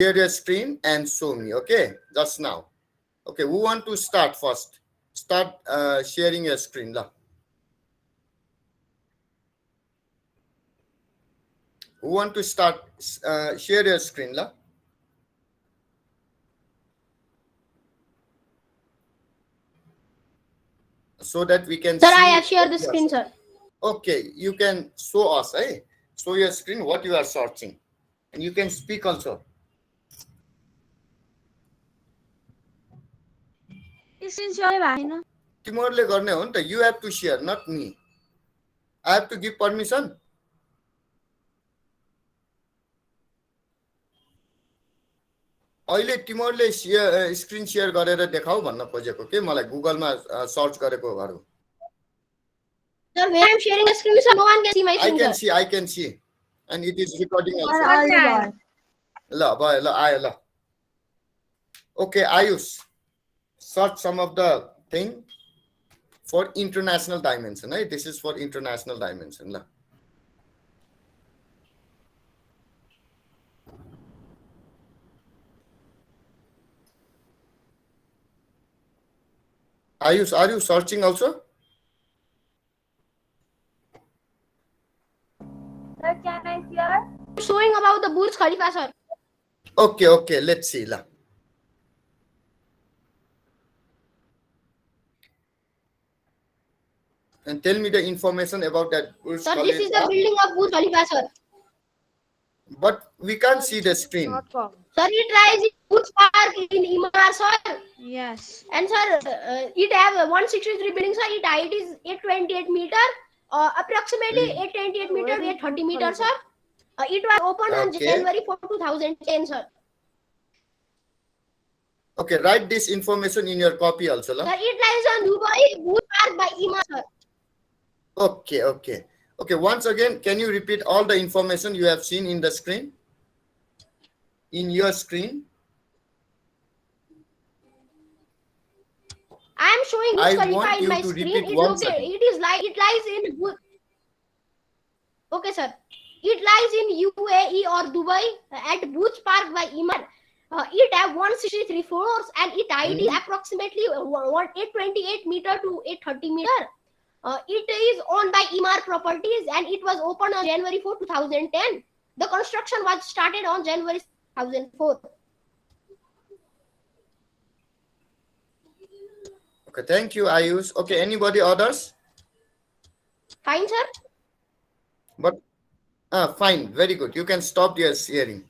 Share your screen and show me, okay? Just now. Okay, who want to start first? Start sharing your screen. La. Who want to start share your screen? La? So that we can Sir, see. I have shared the screen, sir. Okay, you can show us, eh? Show your screen what you are searching. And you can speak also. तिमीहरूले गर्ने हो नि त. You have to share, not me. I have to give permission. अहिले तिमीहरूले screen share गरेर देखाऊ भन्न खोजेको के मलाई गुगलमा सर्च गरेको गरौ. Sir, when I'm sharing the screen, sir, no one can see my screen. I can see. And it is recording also. ल भयो ल आयो ल. Okay, Ayush. Search some of the thing for international dimension. Right? This is for international dimension. La. Ayush, are you searching also? Sir, can I share? Showing about the Burj Khalifa, sir. Okay, let's see. La. And tell me the information about that Burj Sir, Khalifa. this is the building of Burj Khalifa, sir. But we can't see the screen. Sir, it lies in Burj Park in Imar, sir. Yes. And sir, it have 163 buildings, sir. Its height is 828 meter, approximately 828 meter, 830 meters, sir. It was opened on January 4, 2010, sir. Okay, write this information in your copy also. La. Sir, it lies on Dubai Burj Park by Imar, sir. Okay, once again, can you repeat all the information you have seen in the screen? In your screen? I am showing Burj Khalifa in my screen. It lies in. Okay, sir. It lies in UAE or Dubai at Burj Park by Imar. It have 163 floors and its height is approximately 828 meter to 830 meter. It is owned by Imar Properties and it was opened on January 4, 2010. The construction was started on January 2004. Okay, thank you, Ayush. Okay, anybody others? Fine, sir. But fine, very good. You can stop your sharing.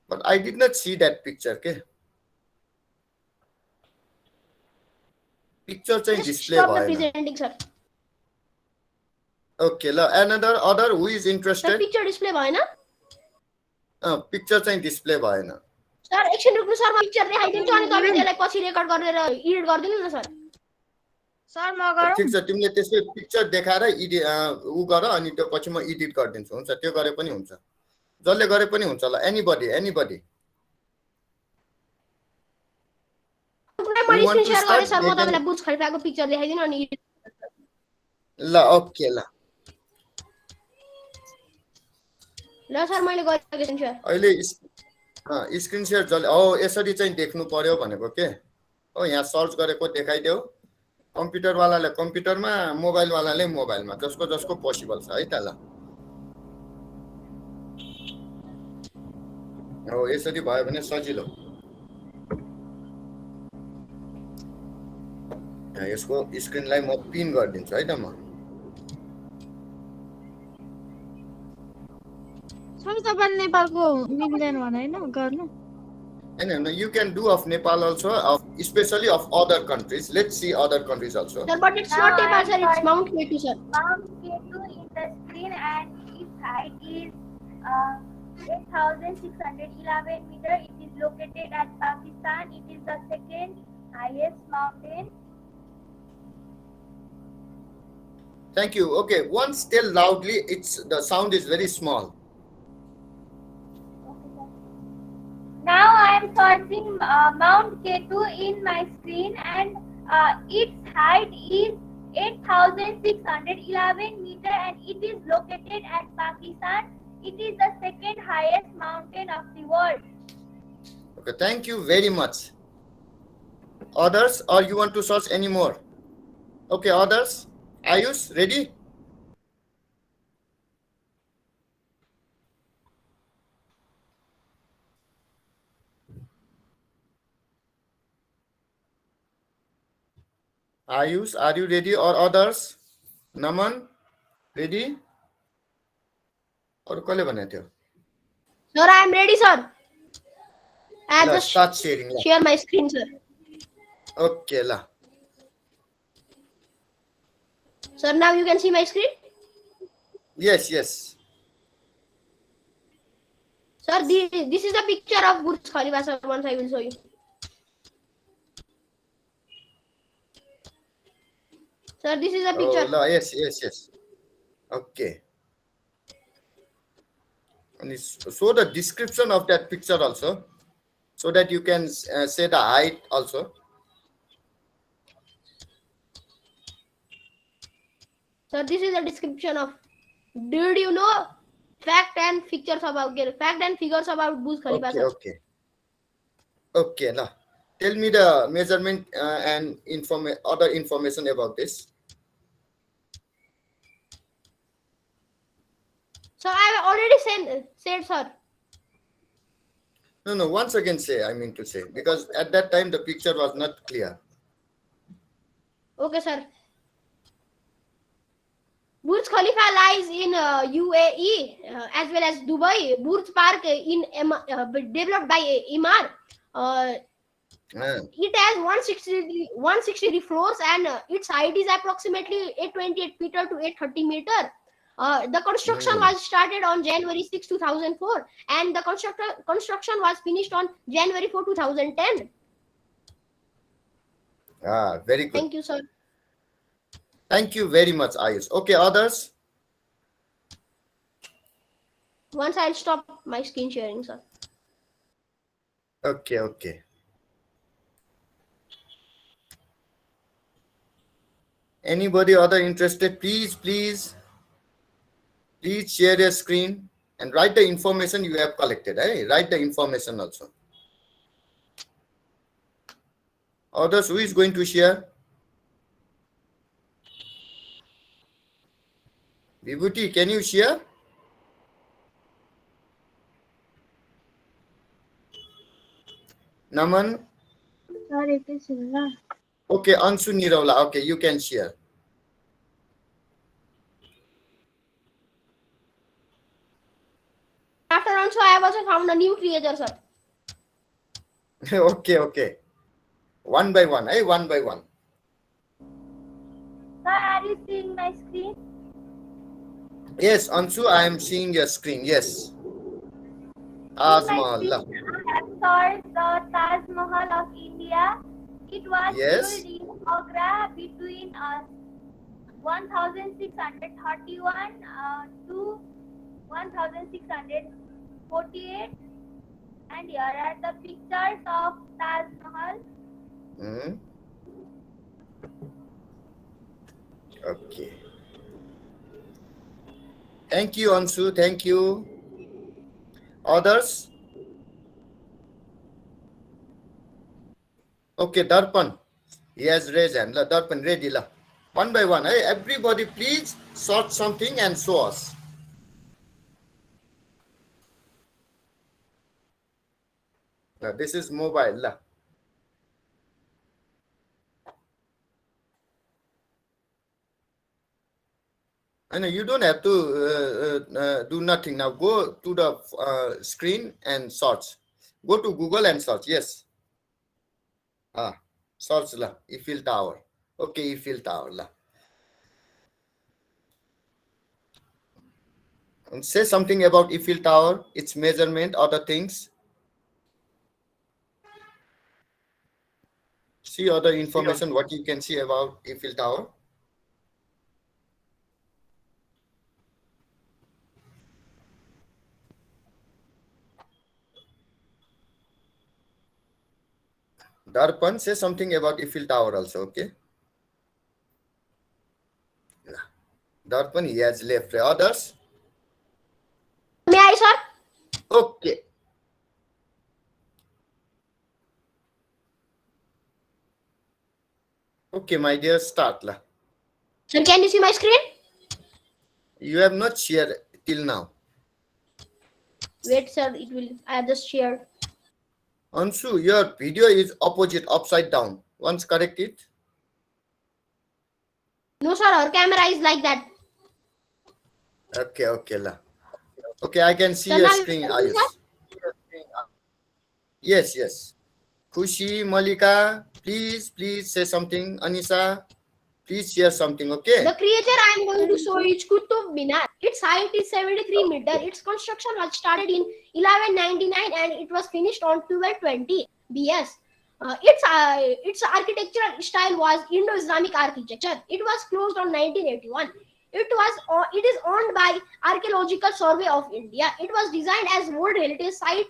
But I did not see that picture. Okay. Picture change display. Stop the presenting, sir. Okay, another who is interested? Sir, picture display bhayena? Picture change display bhayena. Sir, एकछिन रुक्नु sir, म picture देखाइदिन्छु अनि तपाईले त्यसलाई पछि record गरेर edit गरिदिनु न sir. Sir म गरौँ. ठीक छ, तिमीले त्यसले पिक्चर देखाएर उ गर अनि त्यो पछि म एडिट गरिदिन्छु. हुन्छ, त्यो गरे पनि हुन्छ. जसले गरे पनि हुन्छ ल. Anybody. मैले स्क्रिन शेयर गरे सर, म तपाईलाई बुर्ज खलिफाको पिक्चर देखाइदिनु अनि ल. ओके ल. ल सर, मैले गरेको स्क्रिन शेयर. अहिले स्क्रिन शेयर यसरी चाहिँ देख्नु पर्यो भनेको के हो. यहाँ सर्च गरेको देखाइदेऊ. कम्प्युटर वालाले कम्प्युटरमा, मोबाइल वालाले मोबाइलमा, जसको पोसिबल छ है त. ल हो, यसरी भयो भने सजिलो. यसको स्क्रिनलाई म पिन गरिदिन्छु है त. म सर तपाईले नेपालको मिल्दैन भने हैन गर्नु. No, you can do of Nepal also, especially of other countries. Let's see other countries also. Sir, but it's not Nepal, sir. It's Mount K2, sir. Mount K2 in the screen and its height is 8,611 meter. It is located at Pakistan. It is the second highest mountain. Thank you. Okay, once tell loudly. The sound is very small. Now I am searching Mount K2 in my screen and its height is 8,611 meter and it is located at Pakistan. It is the second highest mountain of the world. Okay, thank you very much. Others, or you want to search any more? Okay, others. Ayush, ready? Ayush, are you ready, or others? Naman, ready? Or कसले भनेको थियो? Sir, I am ready, sir. I have ल just start sharing ल. share my screen, sir. Okay ल. Sir, now you can see my screen. Yes, yes. Sir, this is a picture of Burj Khalifa, sir. Once I will show you. Sir, this is a Oh, picture. ल, yes, yes, yes. Okay. And show the description of that picture also, so that you can say the height also. Sir, this is a description of. Did you know fact and figures about Burj Khalifa, Okay, sir? okay. Okay, now tell me the measurement and other information about this. So I have already said, sir. No, once again say, I mean to say, because at that time the picture was not clear. Okay, sir. Burj Khalifa lies in UAE as well as Dubai. Burj Park developed by Emaar. It has 163 floors and its height is approximately 828 meter to 830 meter. The construction was started on January 6, 2004 and the construction was finished on January 4, 2010. Very good. Thank you, sir. Thank you very much, Ayush. Okay, others? Once I'll stop my screen sharing, sir. Okay, okay. Anybody other interested? Please share your screen and write the information you have collected. Write the information also. Others, who is going to share? Vibhuti, can you share? Naman? Sir, it is Silva. Okay, Anshu Nirawla. Okay, you can share. After also, I have also found a new creature, sir. Okay. One by one, one by one. Sir, are you seeing my screen? Yes, Anshu, I am seeing your screen. Yes. Taj Mahal. I have searched the Taj Mahal of India. It was Yes. built in Agra between 1631 to 1648. And here are the pictures of Taj Mahal. Okay. Thank you, Anshu. Thank you. Others? Okay, Darpan. He has raised hand. Darpan, ready. One by one. Everybody, please sort something and show us. This is mobile. I know you don't have to do nothing now. Go to the screen and search. Go to Google and search. Yes. Search Eiffel Tower. Okay, Eiffel Tower. And say something about Eiffel Tower, its measurement, other things. See other information, what you can see about Eiffel Tower. Darpan, say something about Eiffel Tower also, okay? Darpan, he has left. Others? May I, sir? Okay. Okay, my dear, start lah. Sir, can you see my screen? You have not shared till now. Wait, sir. It will. I have just shared. Anshu, your video is opposite, upside down. Once correct it. No, sir. Our camera is like that. Okay lah. Okay, I can see Sir, your now you screen, can see, Ayush. Yes. Khushi, Malika, please say something. Anisa, please share something, okay? The creature I am going to show is Qutub Minar. Its height is 73 meters. Its construction was started in 1199 and it was finished on 1220 BS. Its architectural style was Indo-Islamic architecture. It was closed on 1981. It is owned by Archaeological Survey of India. It was designed as World Heritage Site.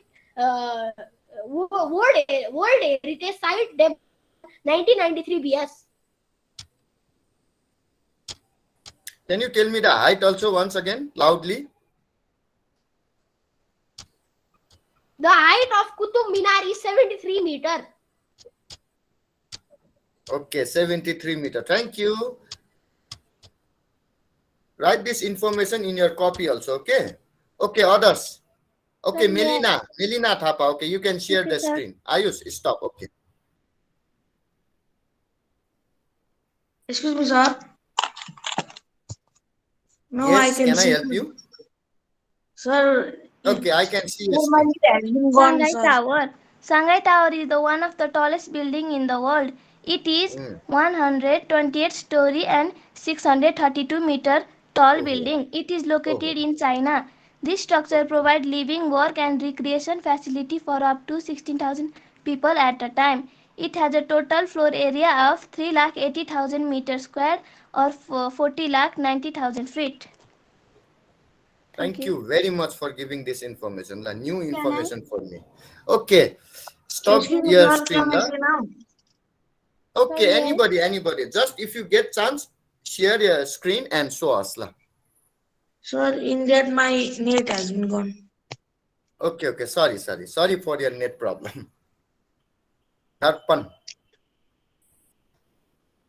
World Heritage Site 1993 BS. Can you tell me the height also once again, loudly? The height of Qutub Minar is 73 meters. Okay, 73 meter. Thank you. Write this information in your copy also, okay? Okay, others. Okay, Sir, yeah. Melina Thapa, okay, you can share Okay, the sir. screen. Ayush, stop, okay. Excuse me, sir. No, Yes, I can I see. help you? Sir, Okay, I can see your sir, my screen. net has been gone, Shanghai sir. Tower. Shanghai Tower is the one of the tallest building in the world. It is Mm. 128 story and 632 meter tall Oh. building. It is located in China. This structure provides living, work and recreation facility for up to 16,000 people at a time. It has a total floor area of 3,80,000 meters square or 40,90,000 feet. Thank you very much for giving this information, la new information for me. Okay, stop Excuse me, your sir. screen, Can I la. see now? Okay, Yes. anybody. Just if you get chance, share your screen and show us, la. Sir, in that my net has been gone. Okay. Sorry for your net problem. Darpan,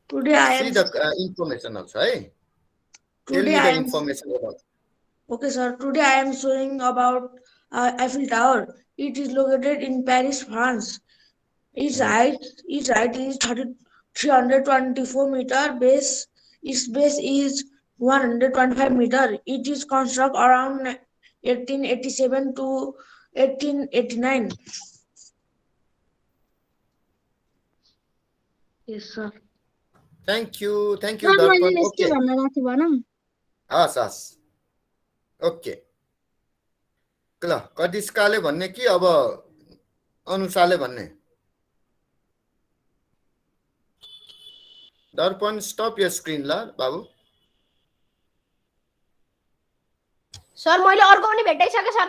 Today I see am. the information also, eh? Tell Today me I the am. information about. Okay, sir. Today I am showing about Eiffel Tower. It is located in Paris, France. Its height is 324 meter. Its base is 125 meter. It is constructed around 1887 to 1889. Yes, sir. Thank you, Darpan. Okay. Has okay ल कदिस्काले भन्ने कि अब अनुसाले भन्ने दर्पण स्टप your screen ल बाबु sir मैले अर्को पनि भेटाइसके सर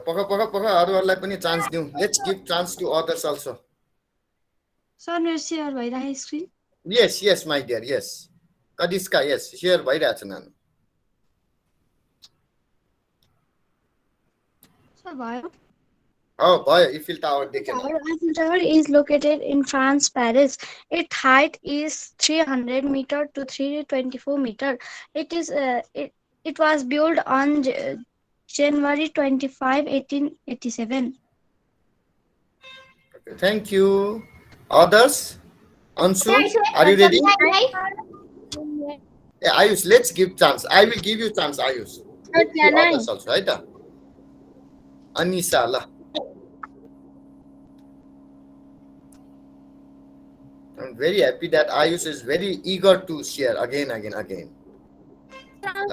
पख अरूहरूलाई पनि चान्स दिउँ let's give chance to others also sir मेरो सेयर भइरहेको स्क्रिन यस माइ डियर यस कदिस्का यस सेयर भइरहेछ नानु सर भयो भयो इफिल टावर देखेन Eiffel Tower is located in France, Paris. Its height is 300 meter to 324 meter. It was built on January 25, 1887. Thank you. Others? Anshu, are you ready? Yeah, Ayush, let's give chance. I will give you chance, Ayush. Others also, right? Anisa, la. I'm very happy that Ayush is very eager to share again. The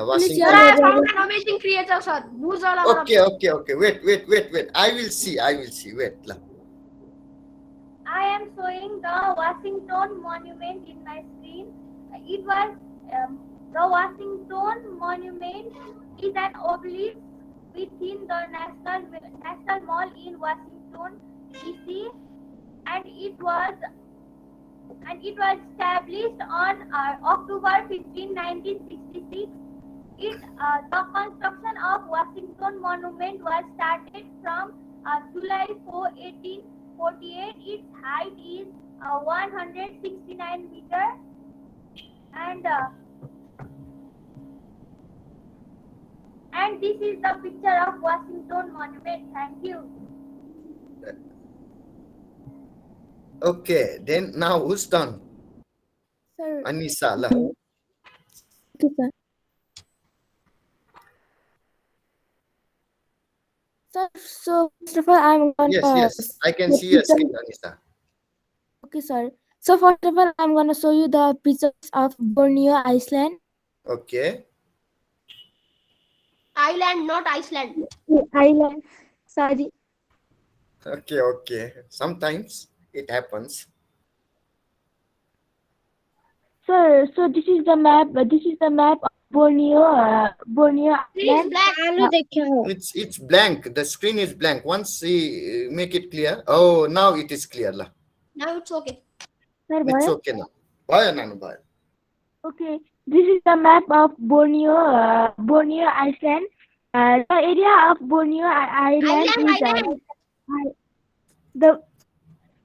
Washington. Sir, I found an amazing creature, sir. Okay. Wait. I will see. Wait. La. I am showing the Washington Monument in my screen. It was the Washington Monument is an obelisk within the National Mall in Washington, D.C. and it was established on October 15, 1966. The construction of Washington Monument was started from July 4, 1848. Its height is 169 meter, and this is the picture of Washington Monument. Thank you. Okay, then now who's done? Sir, Anisa. La. okay, sir. Sir, so first of all, I'm Yes, gonna yes. I can see your screen, Anisa. Okay, sir. So first of all, I'm gonna show you the pictures of Borneo, Iceland. Okay. Island, not Iceland. Island. Sorry. Okay, okay. Sometimes it happens. Sir, so this is the map. This is the map of Borneo Screen is Island. black. आलू देखे हो It's blank. The screen is blank. Once we make it clear. Oh, now it is clear. La. Now it's okay. Sir, It's boy. okay now. Bye, Nanu, bye. Okay, this is the map of Borneo Iceland. The area of Borneo Island Island.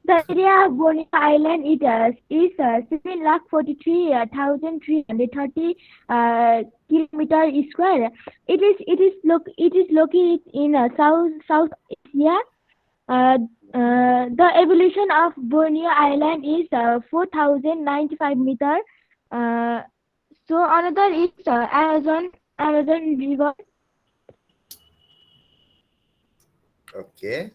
the area of Borneo Island is 7,43,330 kilometer square. It is located in South Asia. The elevation of Borneo Island is 4,095 meter. So another is Amazon River. Okay.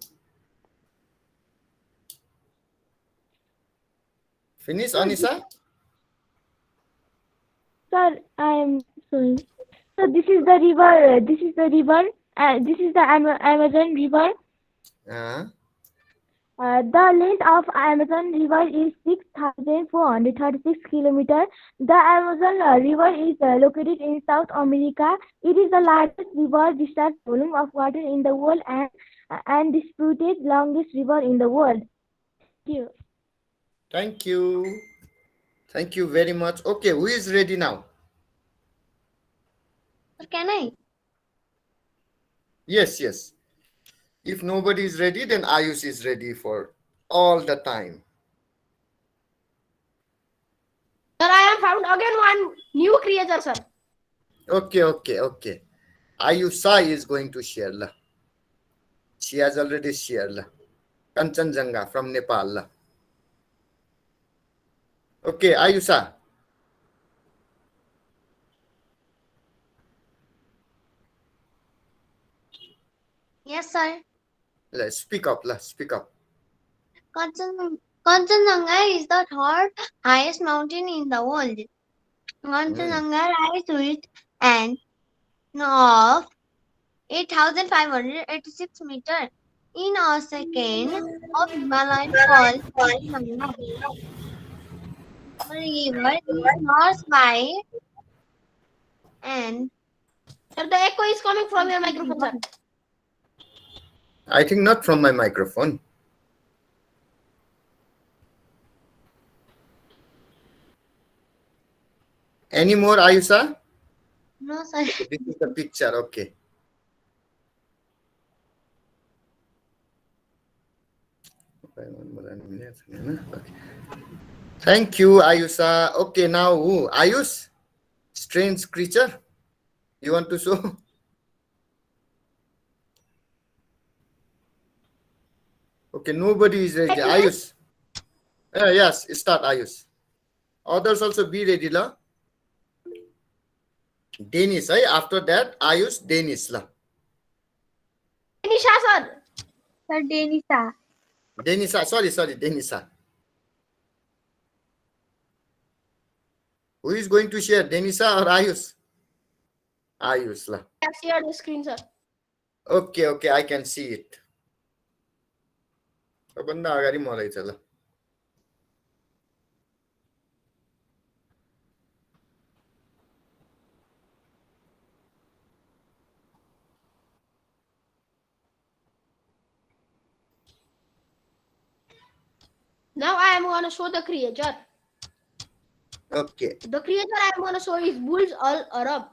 Finish, Anisa? Sir, I am sorry. So this is the river. This is the Amazon River. The length of Amazon River is 6,436 kilometers. The Amazon River is located in South America. It is the largest river discharge volume of water in the world and disputed longest river in the world. Thank you. Thank you. Thank you very much. Okay, who is ready now? can I Yes, yes. If nobody is ready, then Ayush is ready for all the time. Sir, I have found again one new creature, sir. Okay, okay, okay. Ayusha is going to share. La. She has already shared. La. Kanchenjunga from Nepal. La. Okay, Ayusha. yes sir Let's speak up. La. Speak up. Kanchenjunga is the third highest mountain in the world. Kanchenjunga rises with an of 8,586 meters in a second of Himalayan fall. Kanchenjunga river is north by and Sir, the echo is coming from your microphone, sir. I think not from my microphone. Any more, Ayusha? no sir. This is the picture. Okay. Okay. Thank you, Ayusha. Okay, now who? Ayush? Strange creature? You want to show? Okay, nobody is ready. Ayush. Yes, start, Ayush. Others also be ready, la. Denis, after that, Ayush, Denis, la. Nisha, sir. Sir Denisa. Denisa, sorry, Denisa. Who is going to share, Denisa or Ayush? Ayush, la. I have shared the screen, sir. Okay, okay, I can see it. सबभन्दा अगाडि म रहेछ ल Now I am going to show the creature. Okay. The creature I am going to show is Burj Al Arab.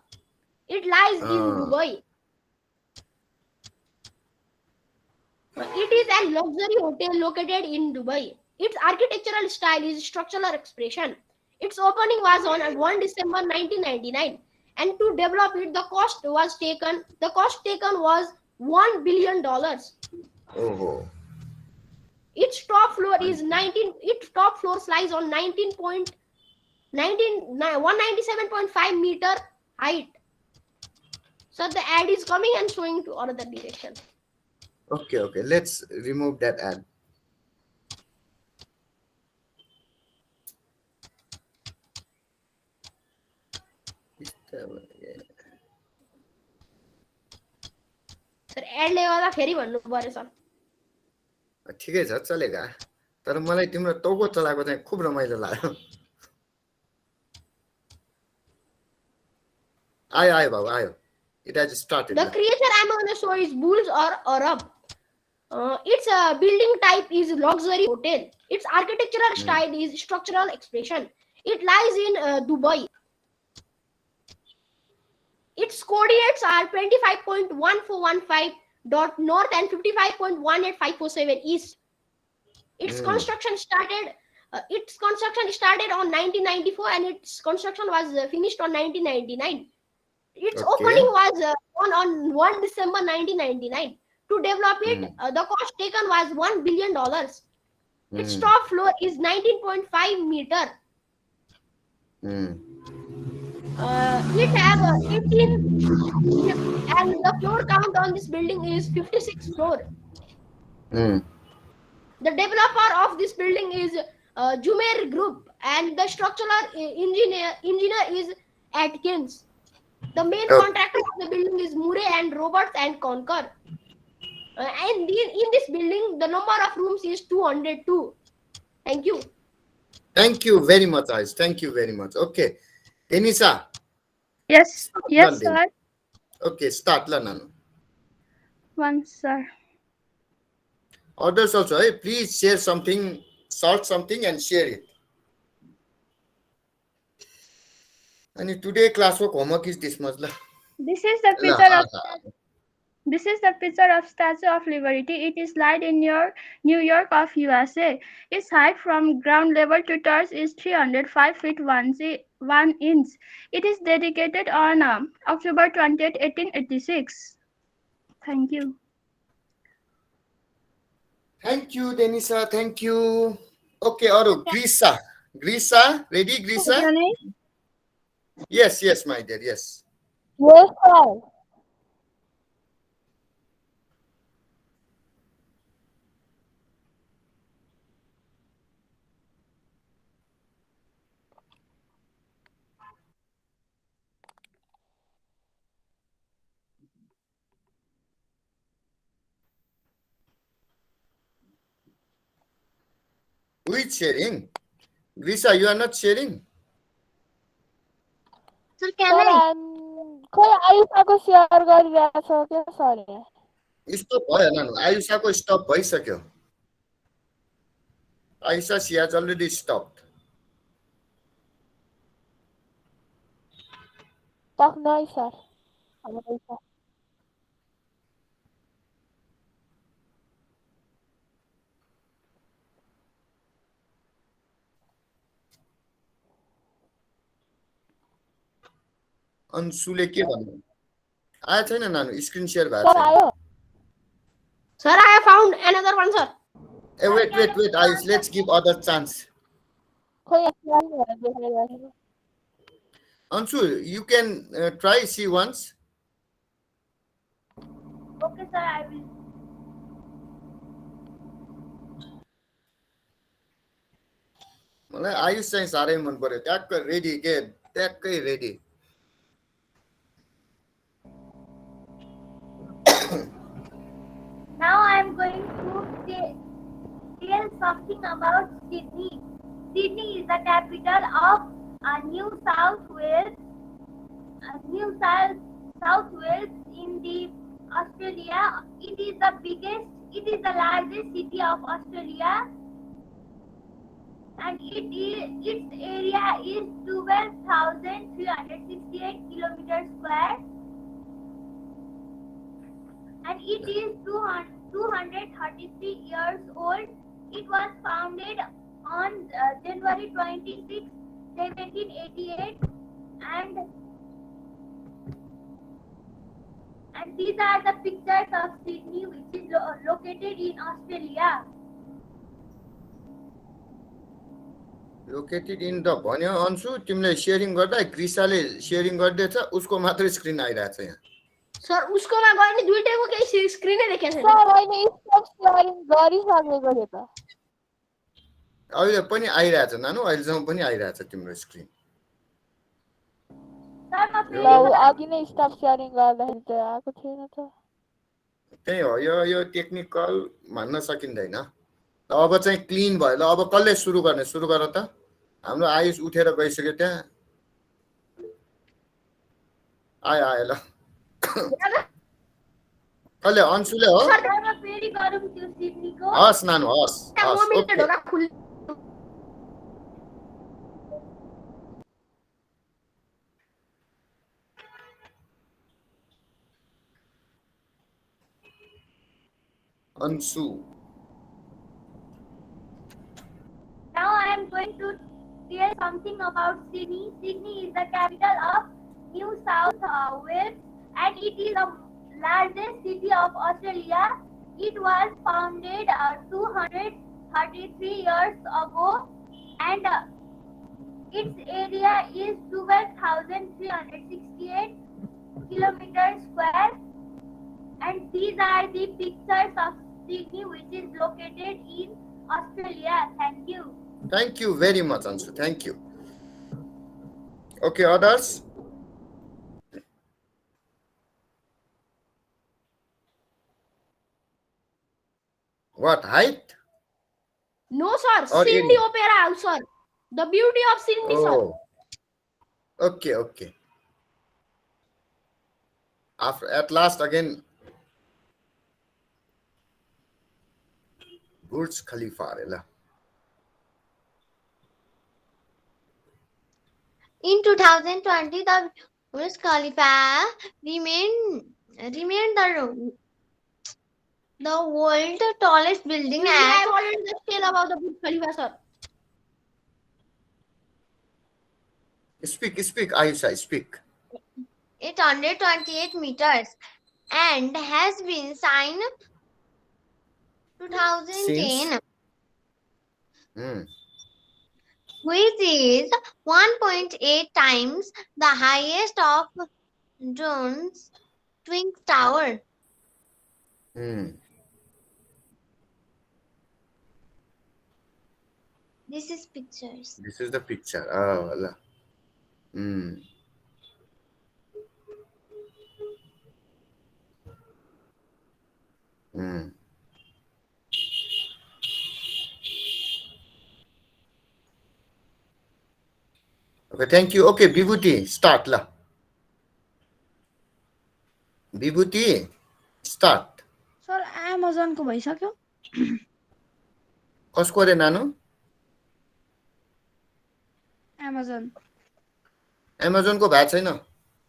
It lies in Dubai. It is a luxury hotel located in Dubai. Its architectural style is structural expression. Its opening was on 1 December 1999, and to develop it, the cost taken was $1 billion. Oh. Its top floor is 19. Its top floor lies on 197.5 meter height. So the ad is coming and showing to another direction. Okay, okay. Let's remove that ad. Sir ad लेवाला फेरि भन्नु पर्यो sir ठिकै छ चलेगा तर मलाई तिम्रो तौको चलाएको चाहिँ खुब रमाइलो लाग्यो आयो बाबु आयो it has started. The creature I'm going to show is Bulls or Arab. Its building type is luxury hotel. Its architectural style is structural expression. It lies in Dubai. Its coordinates are 25.1415 dot north and 55.18547 east. Its construction started on 1994 and its construction was finished on 1999. Its opening was on 1 December 1999. To develop it, the cost taken was $1 billion. Its top floor is 19.5 meter. It has 18 and the floor count on this building is 56 floor. The developer of this building is Jumeirah Group and the structural engineer is Atkins. The main contractor of the building is Murray and Roberts and Concord. And in this building, the number of rooms is 202. Thank you. Thank you very much, Ayush. Thank you very much. Okay. Denisa. Yes, sir. Okay, start Nanu. One, sir. Others also, please share something, sort something and share it. And today classwork homework is this much. This is the picture of Statue of Liberty. It is laid in New York of USA. Its height from ground level to touch is 305 feet 1 inch. It is dedicated on October 20th, 1886. Thank you. Thank you, Denisa. Thank you. Okay, Aru, Grisa. Grisa, ready, Grisa? Yes, my dear, yes. Yes, sir. Who is sharing? Grisa, you are not sharing? Sir, can I? खोइ आयुषाको share गरिरहेको छ के sir Stop भयो नानु आयुषाको स्टप भइसक्यो Ayusha, she has already stopped. सक्नै sir अंशुले के भन्नु आयो छैन नानु स्क्रिन शेयर भएको सर आयो Sir, I have found another one, sir. Wait, Ayush, let's give other chance. खोइ Anshu, you can try see once. Okay, sir, I will. मलाई आयुष चाहिँ साह्रै मन पर्यो ट्याक्कै रेडी के ट्याक्कै ready Now I am going to tell something about Sydney. Sydney is the capital of New South Wales. South Wales in the Australia. It is the largest city of Australia, and its area is 12,368 kilometers square, and it is 233 years old. It was founded on January 26, 1788, and these are the pictures of Sydney, which is located in Australia. Located in the भन्यो Ansu तिमीले sharing गर्दा ग्रिसाले sharing गर्दैछ उसको मात्र screen आइरहेछ यहाँ sir उसकोमा गयो नि दुईटैको केही स्क्रिनै देखेको छैन सर अहिले स्टप सेयरिङ गरिसकेको थियो त अहिले पनि आइरहेछ नानु अहिलेसम्म पनि आइरहेछ तिम्रो स्क्रिन Sir, my ल friend, अघि नै स्टप सेयरिङ गर्दाखेरि त आएको थिएन त त्यही हो यो टेक्निकल भन्न सकिँदैन अब चाहिँ क्लिन भयो ल अब कसले सुरु गर्ने सुरु गर त हाम्रो आयुष उठेर गइसक्यो त्यहाँ आयो ल कसले अन्सुले हो sir, my फेरि गरौँ त्यो सिडनीको हस् नानु हस् त्यहाँ हस् मोबिलको ओके ढोका खुल Ansu Now I am going to tell something about Sydney. Sydney is the capital of New South Wales and it is the largest city of Australia. It was founded 233 years ago and its area is 12,368 kilometers square. And these are the pictures of Sydney, which is located in Australia. Thank you. Thank you very much, Anshu. Thank you. Okay, others? What, height? No sir Or Sydney area? Opera house sir the beauty of Sydney sir Oh, okay, okay. After, at last again, Burj Khalifa. Rela. In 2020, the Burj Khalifa remained the world's tallest building I at have already just tell about the Burj Khalifa sir Speak, Ayusha, speak. 828 meters and has been signed 2010, Hmm. which is 1.8 times the highest of Jones Twin Tower. Hmm. This is pictures. This is the picture. Oh, Allah. Hmm. Hmm. Okay, thank you. Okay, Vibhuti, start la. Vibhuti, start. Sir एमाजोनको भइसक्यो कसको रे नानु Amazon Amazon को भएको छैन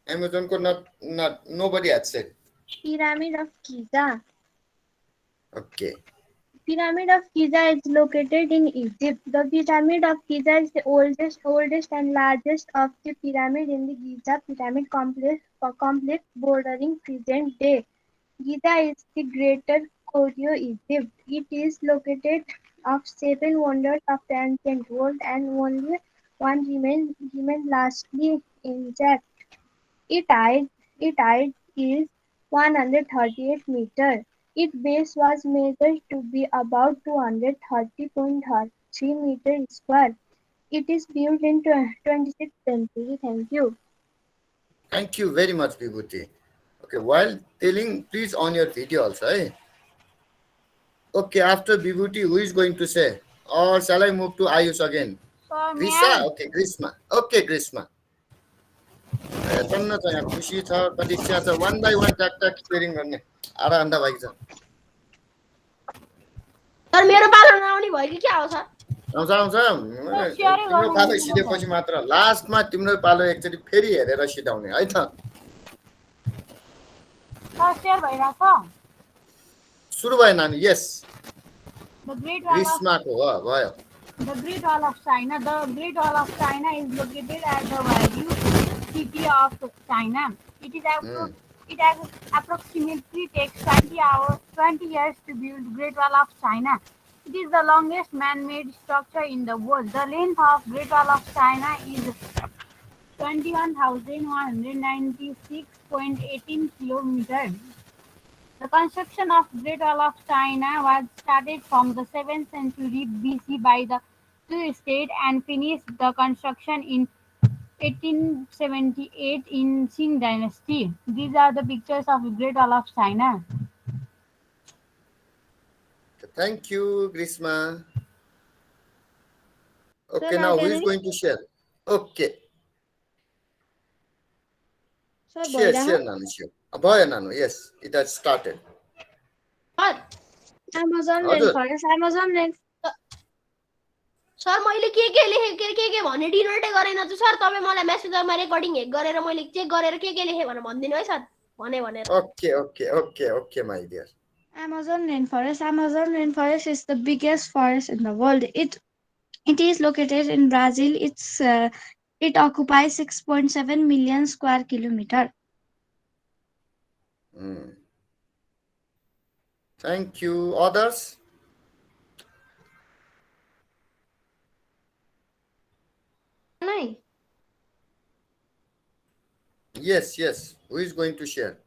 Amazon को nobody had said. pyramid of Giza. Okay. Pyramid of Giza is located in Egypt. The Pyramid of Giza is the oldest and largest of the pyramid in the Giza pyramid complex bordering present day. Giza is the greater Cairo, Egypt. It is located of 7 wonders of the ancient world and only one remains lastly intact. Its height is 138 meters. Its base was measured to be about 230.3 meters square. It is built in 26th century. Thank you. Thank you very much, Vibhuti. Okay, while telling, please on your video also. Eh? Okay, after Vibhuti, who is going to say? Or shall I move to Ayush again? Grishma? Okay, Grishma. Okay, Grishma. चल्न चाहिँ खुसी छ प्रतीक्षा छ one by one ट्याक sharing गर्ने आधा घण्टा बाँकी छ सर मेरो पालो नआउने भयो कि क्या हो सर आउँछ तिम्रो पालो सिधेपछि मात्र लास्टमा तिम्रो पालो एकचोटि फेरि हेरेर सिधाउने है त शेयर भइरहेछ सुरु भयो नानी yes The Great Wall of ग्रीसमाको हो भयो The Great Wall of China. The Great Wall of China is located at the Huayu city of China. It has approximately takes 20 years to build Great Wall of China. It is the longest man-made structure in the world. The length of Great Wall of China is 21,196.18 kilometers. The construction of Great Wall of China was started from the 7th century BC by the Zhou state and finished the construction in 1878 in Qing dynasty. These are the pictures of Great Wall of China. Thank you, Grishma. Okay, Sir, now who can is I? going to share? Okay, Sir, share, boila share, Nanu, share. भयो Nanu, yes, it has started. Sir Amazon हजुर rainforest. Amazon rainforest. Sir मैले के लेखेँ के भने डिनोटै गरेन त sir तपाईँ मलाई मेसेजमा रेकर्डिङ हेक गरेर मैले चेक गरेर के लेखेँ भनेर भनिदिनु है सर भने भनेर Okay, my dear. Amazon rainforest. Amazon rainforest is the biggest forest in the world. It is located in Brazil. It occupies 6.7 million square kilometer. Thank you. Others? Yes. Who is going to share?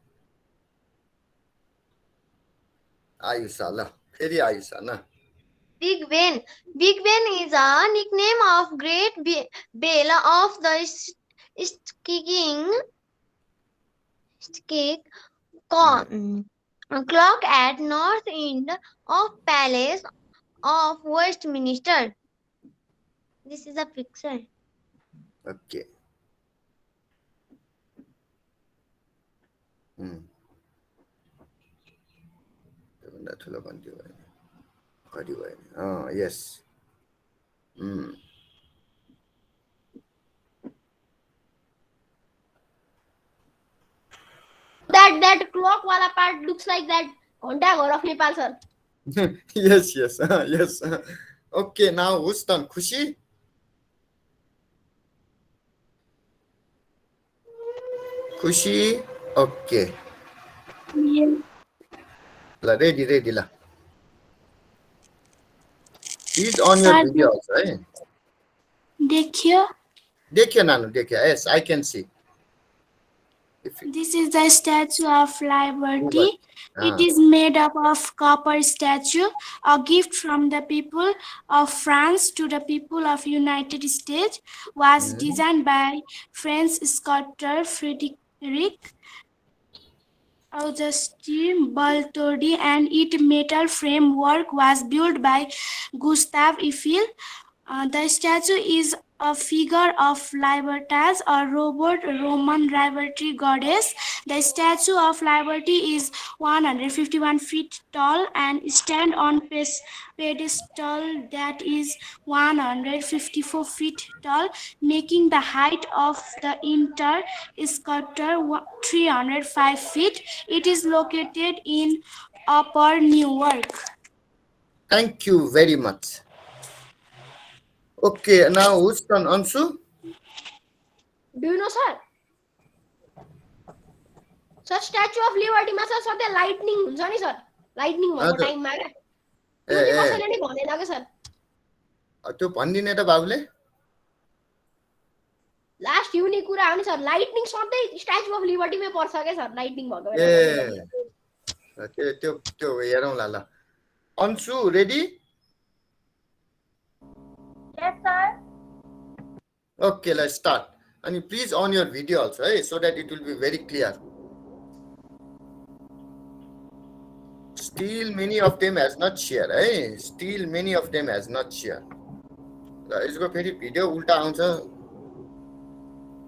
Ayusha, la. Feri Ayusha, na. Big Ben. Big Ben is a nickname of Great Bell of the Skik clock at north end of Palace of Westminster. This is a picture. Okay. Yes. that clock wala part looks like that घण्टा घर of Nepal sir. Yes. Okay, now who's done? Khushi? Khushi? Okay. La, ready la. Please on your Sir, video also, eh? देखियो Nanu, yes, I can see. This is the Statue of Liberty. Ah. It is made up of copper statue, a gift from the people of France to the people of United States, was designed by French sculptor Frédéric Augustin Bartholdi, and its metal framework was built by Gustave Eiffel. The statue is a figure of Libertas, a robot Roman liberty goddess. The Statue of Liberty is 151 feet tall and stands on pedestal that is 154 feet tall, making the height of the entire sculpture 305 feet. It is located in Upper Newark. Thank you very much. Okay, now who's done? Anshu? Do you know sir? Sir, Statue of Liberty मा sir सधैँ lightning हुन्छ नि sir lightning भएको टाइममा क्या त्यो चाहिँ कसैले नि भनेन के सर त्यो भन्दिने त बाबुले लास्ट युनिक कुरा हो नि सर लाइटनिङ सधैँ स्ट्याचु अफ लिबर्टीमै पर्छ के सर लाइटनिङ भएको बेला त्यो हेरौँला ल Ansu ready Yes, sir. Okay, let's start. And please on your video also, so that it will be very clear. Still many of them has not shared, Still many of them has not shared. यसको फेरि video उल्टा आउँछ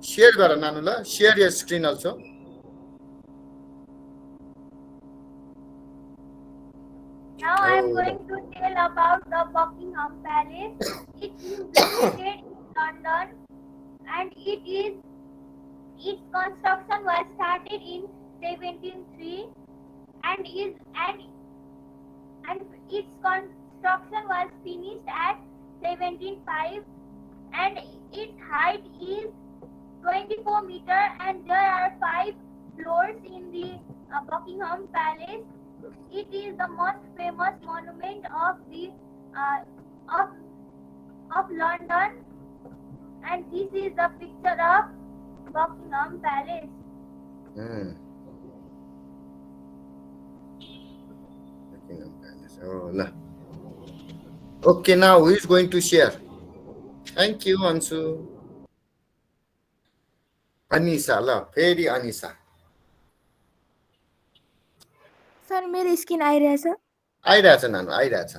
share गर नानु ल share your screen also. Now I am going to tell about the Buckingham Palace. It is located in London, and its construction was started in 1703, and its construction was finished at 1705 and its height is 24 meters and there are 5 floors in the Buckingham Palace. It is the most famous monument of the of London, and this is the picture of Buckingham Palace. Buckingham Palace. Oh, la. Okay, now who is going to share? Thank you, Ansu. Anisa, la. Very Anisa. Sir मेरो screen आइरहेछ आइरहेछ नानु आइरहेछ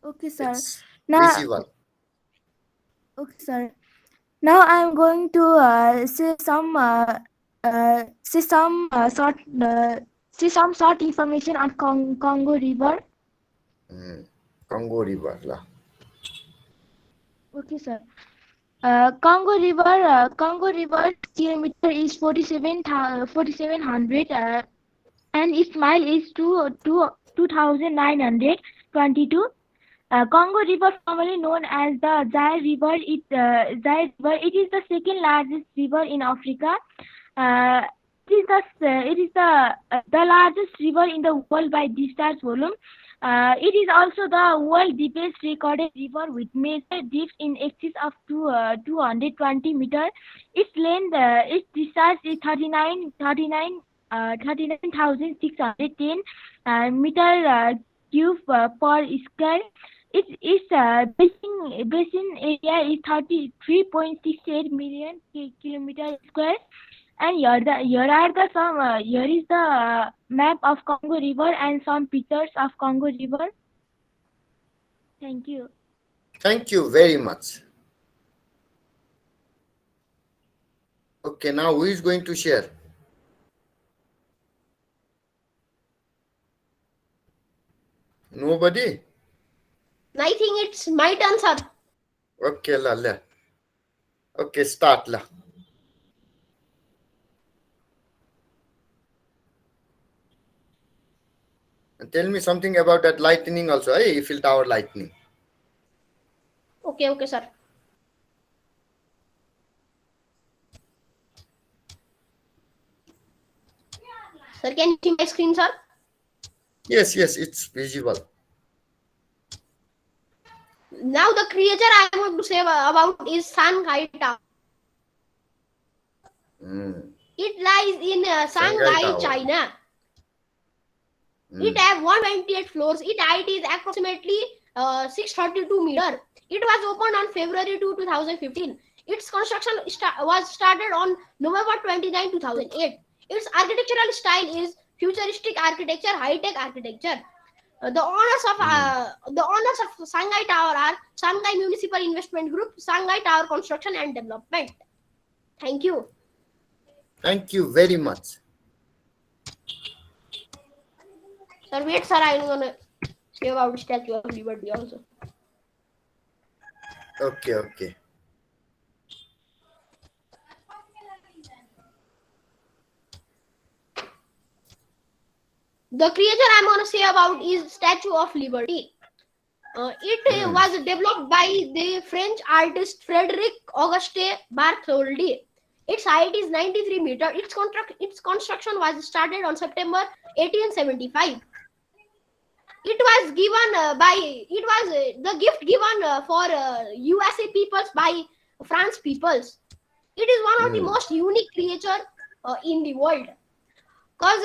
okay sir It's now visible. okay sir now I am going to say some short information on Congo River. Congo River, la. Okay sir Congo River kilometer is 4700 and its mile is 2922. Congo River, formerly known as the Zaire River, it is the second largest river in Africa. It is the largest river in the world by discharge volume. It is also the world deepest recorded river with major depths in excess of 220 meters. Its length, its discharge is 39,610 meter cube per square. Its basin area is 33.68 million kilometer square. And here is the map of Congo River and some pictures of Congo River. Thank you. Thank you very much. Okay, now who is going to share? Nobody? I think it's my turn, sir. Okay, la. Okay, start la. And tell me something about that lightning also, Eiffel Tower lightning. Okay, sir. Sir, can you see my screen, sir? Yes, it's visible. Now the creature I want to say about is Shanghai Tower. It lies in Shanghai, Tower. China. It has 128 floors. Its height is approximately 632 meters. It was opened on February 2, 2015. Its construction was started on November 29, 2008. Its architectural style is futuristic architecture, high-tech architecture. The owners of Shanghai Tower are Shanghai Municipal Investment Group, Shanghai Tower Construction and Development. Thank you. Thank you very much. Sir, wait, sir. I'm gonna say about Statue of Liberty also. Okay. The creature I'm going to say about is Statue of Liberty. It was developed by the French artist Frederic Auguste Bartholdi. Its height is 93 meters. Its construction was started on September 1875. It was given the gift given for USA peoples by France peoples. It is one of the most unique creature in the world. Because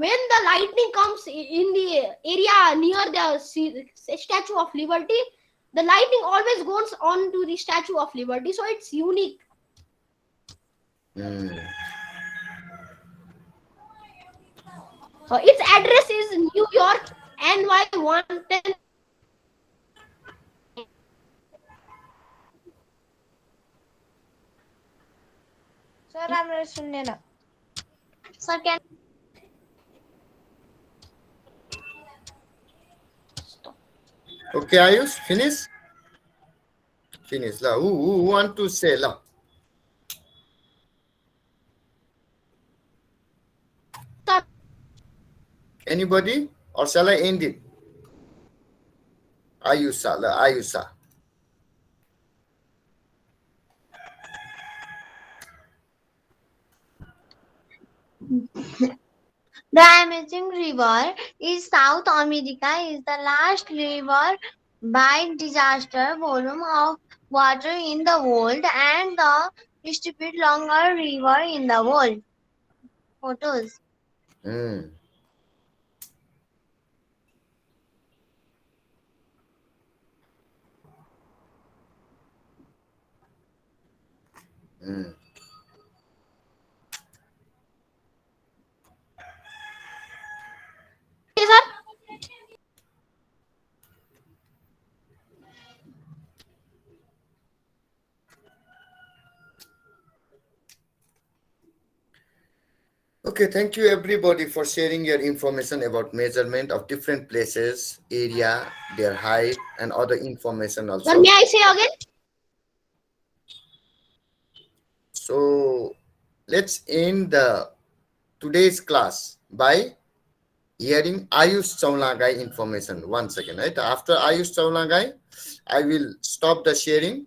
when the lightning comes in the area near the Statue of Liberty, the lightning always goes on to the Statue of Liberty. So it's unique. Its address is New York, NY 110. Sir, I'm सुन्दैन. Sir, can Okay, Ayush, finish la. Who want to say la? Sir. Anybody, or shall I end it? Ayusha. Ayusha. The Amazon River in South America is the largest river by disaster volume of water in the world and the distributed longer river in the world. Photos. Hmm. Hmm. Okay, sir. Okay, thank you everybody for sharing your information about measurement of different places, area, their height, and other information Sir, also. may I say again? So let's end the today's class by hearing Ayush Chaulagai information once again, right? After Ayush Chaulagai, I will stop the sharing,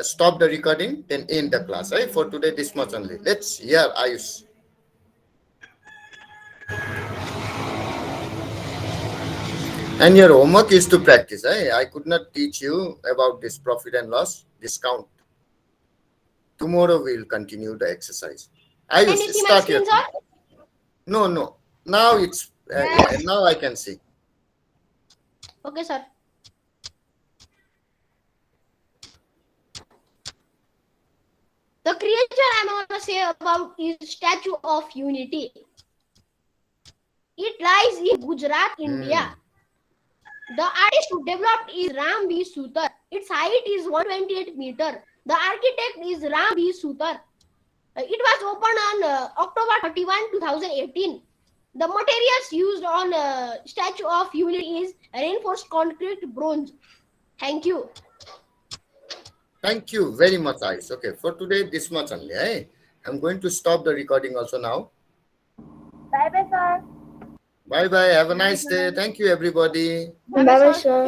stop the recording, then end the class, right? For today, this much only. Let's hear Ayush. And your homework is to practice. I could not teach you about this profit and loss discount. Tomorrow we will continue the exercise. Can Ayush, you see my start your screen, thing. sir? No. Now it's now I can see. Okay, sir. The creature I'm gonna say about is Statue of Unity. It lies in Gujarat, India. The artist who developed is Ram B. Sutar. Its height is 128 meter. The architect is Ram B. Sutar. It was opened on October 31, 2018. The materials used on Statue of Unity is reinforced concrete bronze. Thank you. Thank you very much, Ayush. Okay, for today, this much only. I'm going to stop the recording also now. Bye bye, sir. Bye bye. Have a nice day. Thank you, everybody. Bye-bye, sir.